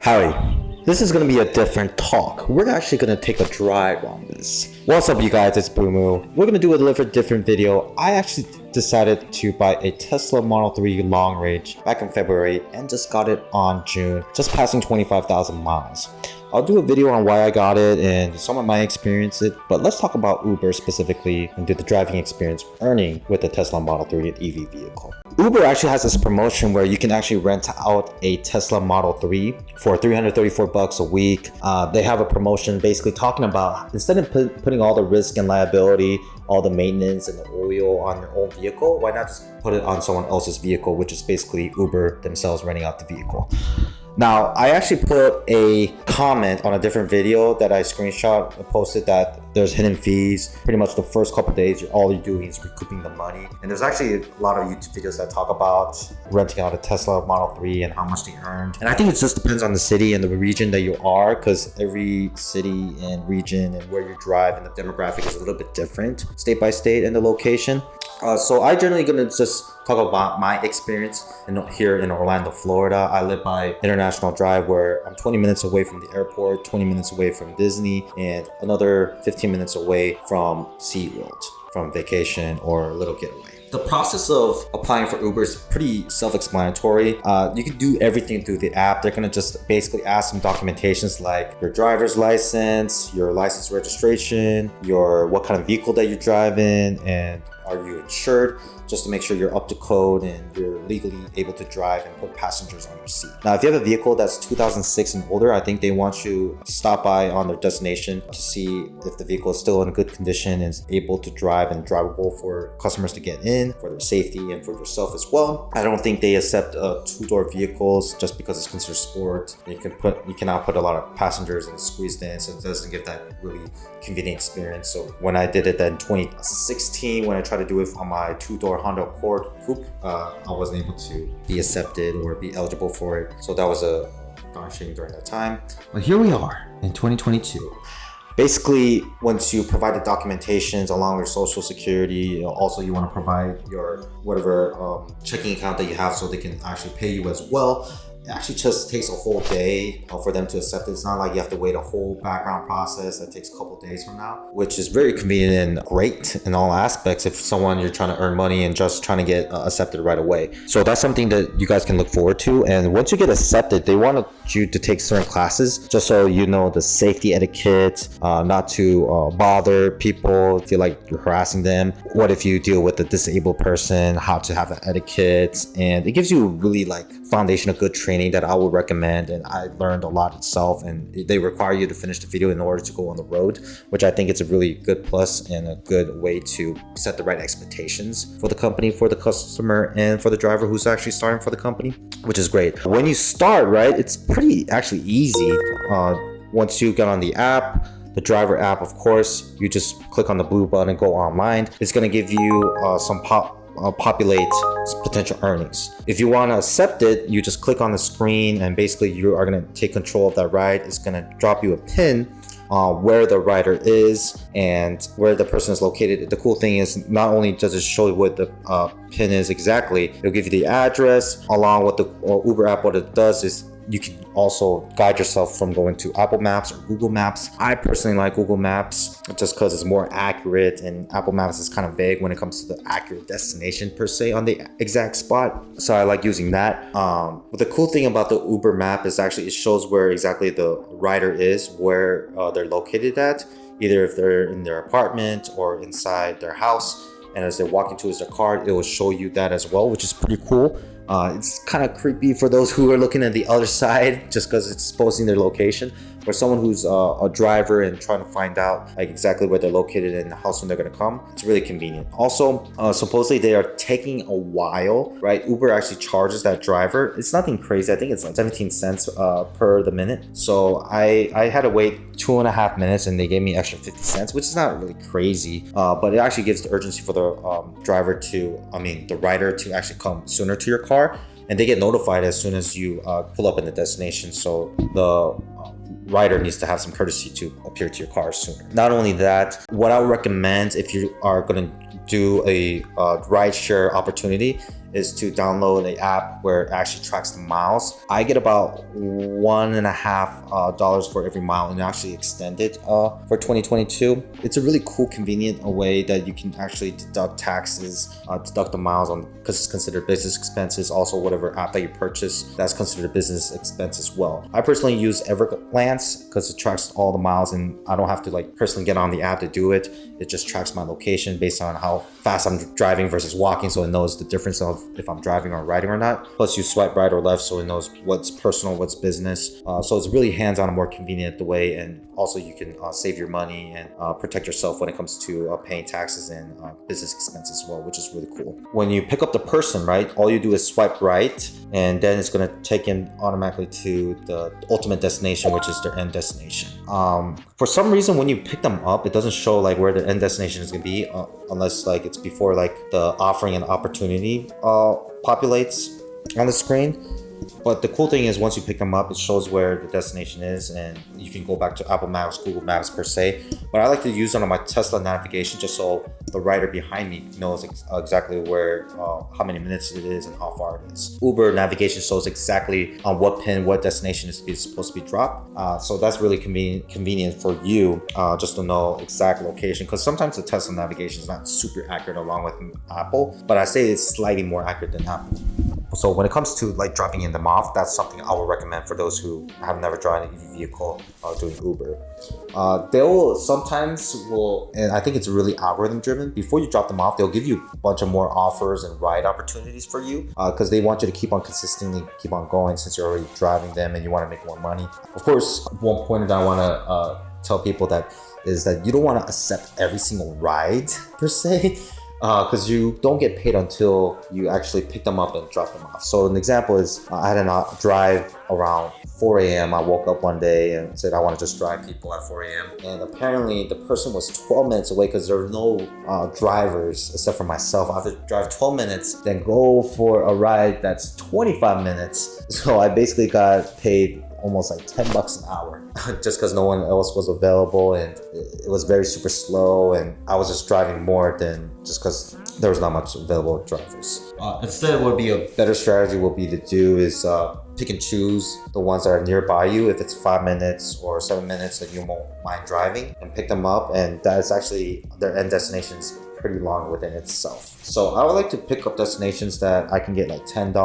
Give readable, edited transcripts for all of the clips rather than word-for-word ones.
Howdy. This is going to be a different talk. We're actually going to take a drive on this. What's up, you guys? It's Boomoo. We're going to do a little different video. I actually decided to buy a Tesla Model 3 long range back in February and just got it on June, just passing 25,000 miles. I'll do a video on why I got it and some of my experiences, but let's talk about Uber specifically and do the driving experience earning with the Tesla Model 3 and EV vehicle. Uber actually has this promotion where you can actually rent out a Tesla Model 3 for $334 a week. They have a promotion basically talking about instead of putting all the risk and liability, all the maintenance and the oil on your own vehicle, why not just put it on someone else's vehicle, which is basically Uber themselves renting out the vehicle. Now, I actually put a comment on a different video that I screenshot and posted that there's hidden fees. Pretty much the first couple of days, all you're doing is recouping the money. And there's actually a lot of YouTube videos that talk about renting out a Tesla Model 3 and how much they earned. And I think it just depends on the city and the region that you are, because every city and region and where you drive and the demographic is a little bit different, state by state and the location. So I generally gonna just talk about my experience here in Orlando, Florida. I live by International Drive, where I'm 20 minutes away from the airport, 20 minutes away from Disney, and another 15 minutes away from SeaWorld, from vacation or a little getaway. The process of applying for Uber is pretty self-explanatory. You can do everything through the app. They're gonna just basically ask some documentations like your driver's license, your license registration, what kind of vehicle that you're driving, and are you insured, just to make sure you're up to code and you're legally able to drive and put passengers on your seat. Now, if you have a vehicle that's 2006 and older, I think they want you to stop by on their destination to see if the vehicle is still in good condition and is able to drive and drivable for customers to get in, for their safety and for yourself as well. I don't think they accept two-door vehicles just because it's considered sport. You cannot put a lot of passengers and squeezed in, so it doesn't give that really convenient experience. So when I did it in 2016, when I tried to do it on my two-door Honda Accord Coupe, I wasn't able to be accepted or be eligible for it. So that was a darn shame during that time. But here we are in 2022. Basically, once you provide the documentations along with your social security, also you want to provide your whatever checking account that you have so they can actually pay you as well. It actually just takes a whole day for them to accept it. It's not like you have to wait a whole background process that takes a couple days from now, which is very convenient and great in all aspects if you're trying to earn money and just trying to get accepted right away. So that's something that you guys can look forward to. And once you get accepted, they want you to take certain classes just so you know the safety etiquette, not to bother people, feel like you're harassing them. What if you deal with a disabled person, how to have an etiquette. And it gives you really foundation of good training that I would recommend, and I learned a lot itself. And they require you to finish the video in order to go on the road, which I think is a really good plus and a good way to set the right expectations for the company, for the customer, and for the driver who's actually starting for the company, which is great. When you start, right, it's pretty actually easy. Once you get on the app, the driver app, of course, you just click on the blue button and go online. It's going to give you populate potential earnings. If you want to accept it, you just click on the screen and basically you are going to take control of that ride. It's going to drop you a pin where the rider is and where the person is located. The cool thing is not only does it show you what the pin is exactly, it'll give you the address along with the Uber app. What it does is you can also guide yourself from going to Apple Maps or Google Maps. I personally like Google Maps just because it's more accurate, and Apple Maps is kind of vague when it comes to the accurate destination per se on the exact spot. So I like using that. But the cool thing about the Uber map is actually it shows where exactly the rider is, where they're located at, either if they're in their apartment or inside their house. And as they're walking towards their car, it will show you that as well, which is pretty cool. It's kind of creepy for those who are looking at the other side just because it's exposing their location. For someone who's a driver and trying to find out exactly where they're located and how soon they're going to come, it's really convenient. Also, supposedly they are taking a while, right? Uber actually charges that driver. It's nothing crazy. I think it's 17 cents per the minute. So I had to wait 2.5 minutes and they gave me extra 50 cents, which is not really crazy, but it actually gives the urgency for the the rider to actually come sooner to your car. And they get notified as soon as you pull up in the destination. So the rider needs to have some courtesy to appear to your car sooner. Not only that, what I would recommend if you are going to do a rideshare opportunity is to download an app where it actually tracks the miles. I get about $1.50 for every mile, and actually extend it for 2022. It's a really cool, convenient way that you can actually deduct taxes, deduct the miles on, because it's considered business expenses. Also, whatever app that you purchase, that's considered a business expense as well. I personally use Everglance because it tracks all the miles, and I don't have to like personally get on the app to do it. It just tracks my location based on how fast I'm driving versus walking, so it knows the difference of if I'm driving or riding or not. Plus, you swipe right or left, so it knows what's personal, what's business. So it's really hands-on and more convenient the way, and also you can save your money and protect yourself when it comes to paying taxes and business expenses as well, which is really cool. When you pick up the person, right, all you do is swipe right, and then it's going to take in automatically to the ultimate destination, which is their end destination. For some reason, when you pick them up, it doesn't show like where the end destination is going to be unless like it's before like the offering and opportunity populates on the screen. But the cool thing is once you pick them up, it shows where the destination is, and you can go back to Apple Maps, Google Maps per se. But I like to use it on my Tesla navigation just so the rider behind me knows exactly where, how many minutes it is and how far it is. Uber navigation shows exactly on what pin, what destination is supposed to be dropped. So that's really convenient for you just to know exact location, because sometimes the Tesla navigation is not super accurate along with Apple, but I say it's slightly more accurate than Apple. So when it comes to like dropping in them off, that's something I would recommend for those who have never driven an EV vehicle doing Uber. They will sometimes and I think it's really algorithm driven. Before you drop them off, they'll give you a bunch of more offers and ride opportunities for you because they want you to keep on consistently keep on going since you're already driving them and you want to make more money. Of course, one point that I want to tell people that is that you don't want to accept every single ride per se. Because you don't get paid until you actually pick them up and drop them off. So an example is I had a drive around 4 a.m. I woke up one day and said I want to just drive people at 4 a.m. And apparently the person was 12 minutes away because there were no drivers except for myself. I have to drive 12 minutes, then go for a ride that's 25 minutes. So I basically got paid almost like $10 an hour just because no one else was available, and it was very super slow, and I was just driving more than just because there was not much available drivers. Instead, what would be a better strategy would be to do is pick and choose the ones that are nearby you. If it's 5 minutes or 7 minutes that you won't mind driving, and pick them up, and that is actually their end destinations pretty long within itself. So I would like to pick up destinations that I can get like $10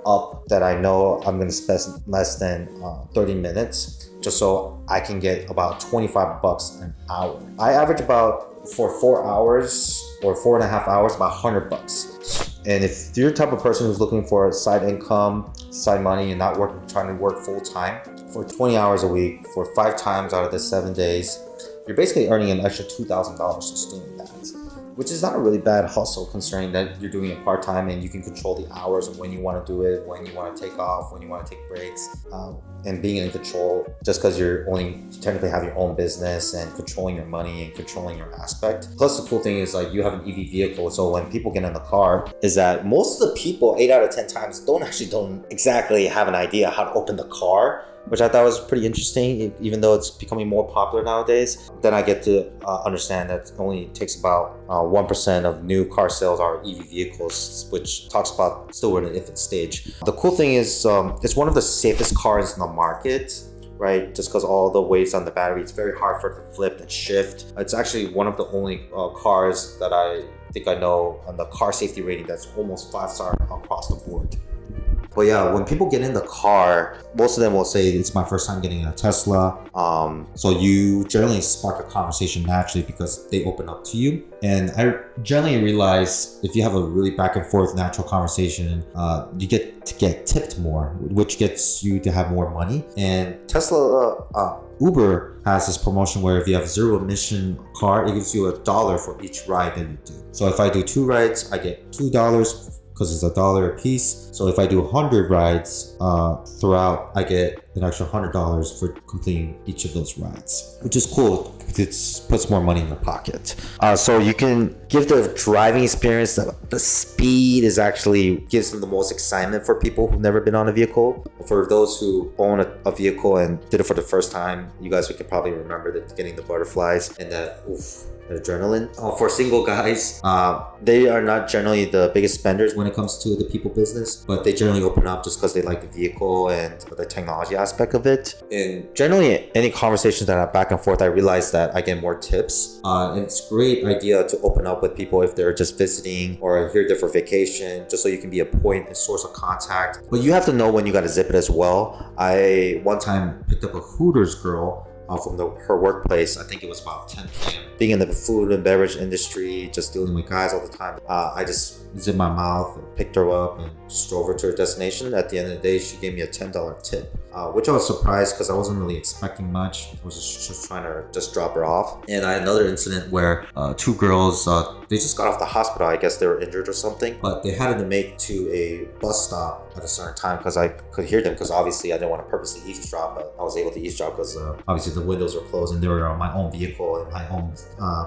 up, that I know I'm going to spend less than 30 minutes, just so I can get about $25 an hour. I average about for 4 hours or 4.5 hours, about $100. And if you're the type of person who's looking for side income, side money, and not trying to work full time for 20 hours a week for 5 times out of the 7 days, you're basically earning an extra $2,000 just doing that, which is not a really bad hustle considering that you're doing it part-time and you can control the hours of when you want to do it, when you want to take off, when you want to take breaks, and being in control just because you're only technically have your own business and controlling your money and controlling your aspect. Plus the cool thing is like you have an EV vehicle, so when people get in the car is that most of the people 8 out of 10 times don't exactly have an idea how to open the car, which I thought was pretty interesting, even though it's becoming more popular nowadays. Then I get to understand that it only takes about 1% of new car sales are EV vehicles, which talks about still we're in an infant stage. The cool thing is it's one of the safest cars in the market, right? Just because all the weights on the battery, it's very hard for it to flip and shift. It's actually one of the only cars that I think I know on the car safety rating that's almost 5-star across the board. But yeah, when people get in the car, most of them will say it's my first time getting in a Tesla. So you generally spark a conversation naturally because they open up to you. And I generally realize if you have a really back and forth natural conversation, you get to get tipped more, which gets you to have more money. And Uber has this promotion where if you have a zero emission car, it gives you $1 for each ride that you do. So if I do 2 rides, I get $2 because it's $1 a piece. So if I do 100 rides throughout, I get an extra $100 for completing each of those rides, which is cool. It puts more money in your pocket. So you can give the driving experience, the speed is actually gives them the most excitement for people who've never been on a vehicle. For those who own a vehicle and did it for the first time, you guys could probably remember that getting the butterflies and that adrenaline. For single guys, they are not generally the biggest spenders when it comes to the people business, but they generally open up just because they like the vehicle and the technology aspect of it. And generally, any conversations that I have back and forth, I realize that I get more tips. And it's a great idea to open up with people if they're just visiting or here there for vacation, just so you can be a point and source of contact. But you have to know when you got to zip it as well. I one time picked up a Hooters girl from her workplace. I think it was about 10 p.m. Being in the food and beverage industry, just dealing with guys all the time, I just zipped my mouth and picked her up and just drove her to her destination. At the end of the day, she gave me a $10 tip, which I was surprised because I wasn't really expecting much. I was just trying to just drop her off. And I had another incident where two girls, they just got off the hospital. I guess they were injured or something, but they had to make to a bus stop at a certain time because I could hear them, because obviously I didn't want to purposely eavesdrop, but I was able to eavesdrop because obviously the windows were closed and they were on my own vehicle and my own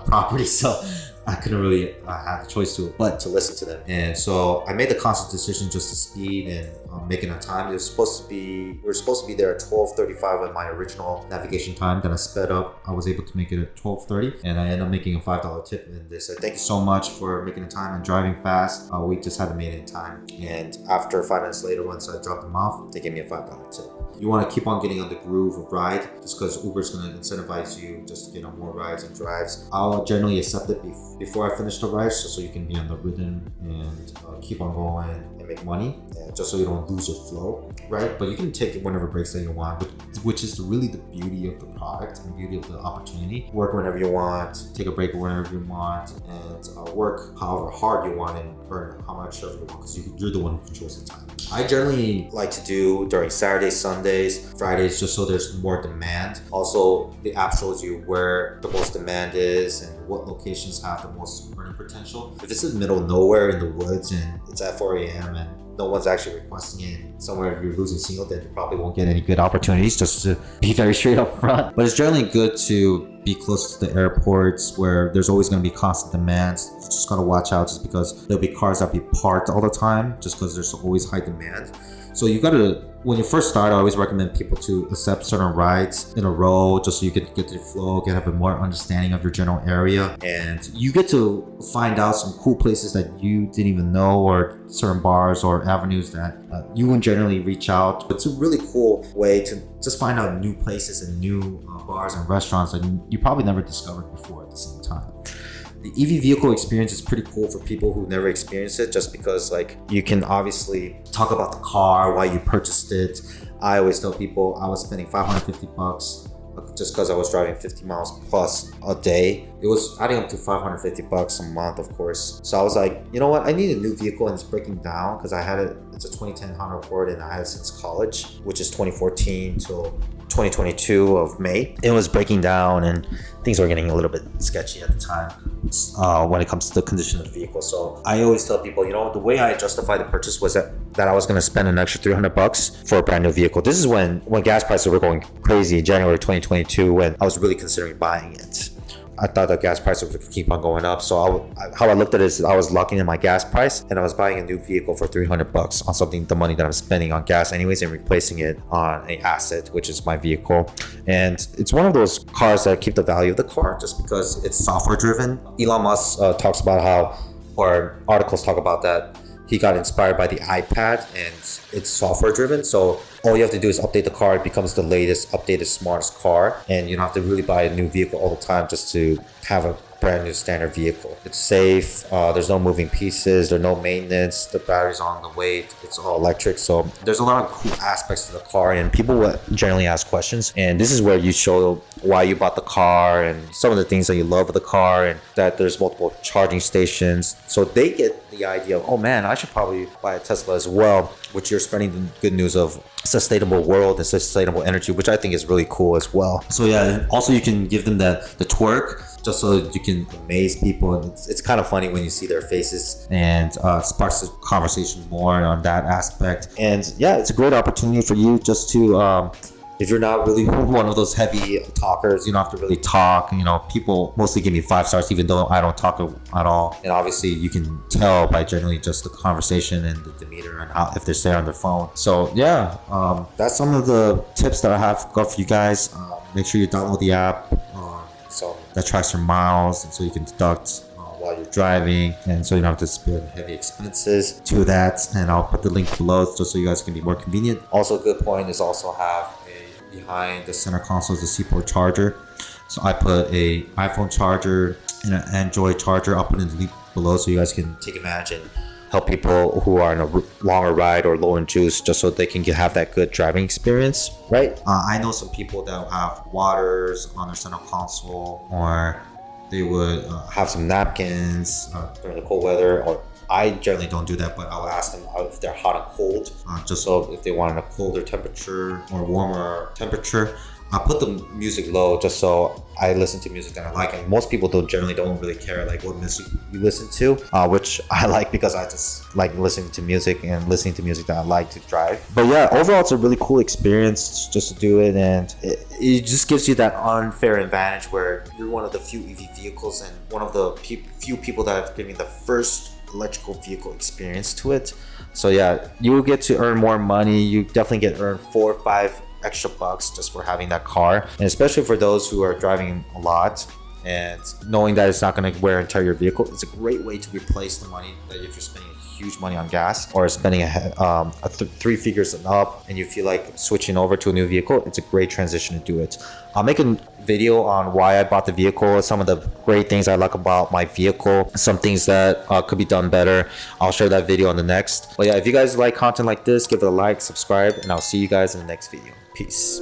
property, so I couldn't really have a choice but to listen to them. And so I made the conscious decision just to speed and making on time. We were supposed to be there at 12:35 with my original navigation time. Then I sped up. I was able to make it at 12:30, and I ended up making a $5 tip. And they said, "Thank you so much for making the time and driving fast. We just had to make it in time." And after 5 minutes later, once I dropped them off, they gave me a $5 tip. You want to keep on getting on the groove of ride, just because Uber's going to incentivize you just to get on more rides and drives. I'll generally accept it before I finish the ride, so you can be on the rhythm and keep on going and make money, just so you don't lose your flow, right? But you can take it whenever breaks that you want, which is really the beauty of the product and beauty of the opportunity. Work whenever you want, take a break whenever you want, and work however hard you want and earn how much of you want, because you're the one who controls the time. I generally like to do during Saturdays, Sundays, Fridays, just so there's more demand. Also, the app shows you where the most demand is and what locations have the most earning potential. If it's in the middle of nowhere in the woods and it's at 4 a.m. and no one's actually requesting it, somewhere you're losing signal, then you probably won't get any good opportunities, just to be very straight up front. But it's generally good to be close to the airports where there's always going to be constant demands. You just got to watch out, just because there'll be cars that be parked all the time, just because there's always high demand. So you got to, when you first start, I always recommend people to accept certain rides in a row, just so you can get to the flow, have a more understanding of your general area, and you get to find out some cool places that you didn't even know, or certain bars or avenues that you wouldn't generally reach out. It's a really cool way to just find out new places and new bars and restaurants that you probably never discovered before at the same time. The EV vehicle experience is pretty cool for people who never experienced it, just because you can obviously talk about the car, why you purchased it. I always tell people I was spending $550 just because I was driving 50 miles plus a day. It was adding up to $550 a month, of course. So I was like, you know what? I need a new vehicle, and it's breaking down because I had it. It's a 2010 Honda Accord, and I had it since college, which is 2014 till 2022 of May. It was breaking down and things were getting a little bit sketchy at the time when it comes to the condition of the vehicle. So I always tell people, the way I justify the purchase was that I was going to spend an extra $300 for a brand new vehicle. This is when gas prices were going crazy in January 2022, when I was really considering buying it. I thought the gas prices would keep on going up. So how I looked at it is I was locking in my gas price, and I was buying a new vehicle for $300 on something, the money that I'm spending on gas anyways, and replacing it on an asset, which is my vehicle. And it's one of those cars that keep the value of the car just because it's software driven. Elon Musk talks about how, or articles talk about that, he got inspired by the iPad, and it's software driven. So all you have to do is update the car. It becomes the latest, updated, smartest car. And you don't have to really buy a new vehicle all the time just to have a brand new standard vehicle. It's safe. There's no moving pieces. There's no maintenance. The battery's on the way. It's all electric. So there's a lot of cool aspects to the car, and people will generally ask questions. And this is where you show why you bought the car and some of the things that you love with the car, and that there's multiple charging stations. So they get the idea of, oh man, I should probably buy a Tesla as well, which you're spreading the good news of sustainable world and sustainable energy, which I think is really cool as well. So yeah, also you can give them the twerk, just so you can amaze people. And it's kind of funny when you see their faces, and sparks the conversation more on that aspect. And yeah, it's a great opportunity for you just to If you're not really one of those heavy talkers, you don't have to really talk. You know, people mostly give me 5 stars, even though I don't talk at all. And obviously, you can tell by generally just the conversation and the demeanor and how if they're staying on their phone. So yeah, that's some of the tips that I have got for you guys. Make sure you download the app, so that tracks your miles, and so you can deduct while you're driving, and so you don't have to spend heavy expenses to that. And I'll put the link below just so you guys can be more convenient. Also, a good point is also have a behind the center console is a C-port charger. So I put a iPhone charger and an Android charger. I'll put in the link below so you guys can take advantage and help people who are in a longer ride or low in juice, just so they can have that good driving experience, right? I know some people that have waters on their center console, or they would have some napkins during the cold weather. Or I generally don't do that, but I will ask them if they're hot and cold, just so if they want a colder temperature or warmer temperature. I put the music low just so I listen to music that I like, and most people don't really care like what music you listen to, which I like because I just like listening to music that I like to drive. But yeah, overall it's a really cool experience just to do it, and it just gives you that unfair advantage where you're one of the few EV vehicles and one of the few people that have given the first electrical vehicle experience to it. So yeah, you will get to earn more money. You definitely get earn 4 or 5 extra bucks just for having that car, and especially for those who are driving a lot and knowing that it's not going to wear and tear your vehicle. It's a great way to replace the money that if you're spending huge money on gas or spending 3 figures and up, and you feel like switching over to a new vehicle. It's a great transition to do it. I'll make a video on why I bought the vehicle, some of the great things I like about my vehicle, some things that could be done better. I'll share that video on the next. But yeah, if you guys like content like this, give it a like, subscribe, and I'll see you guys in the next video. Peace.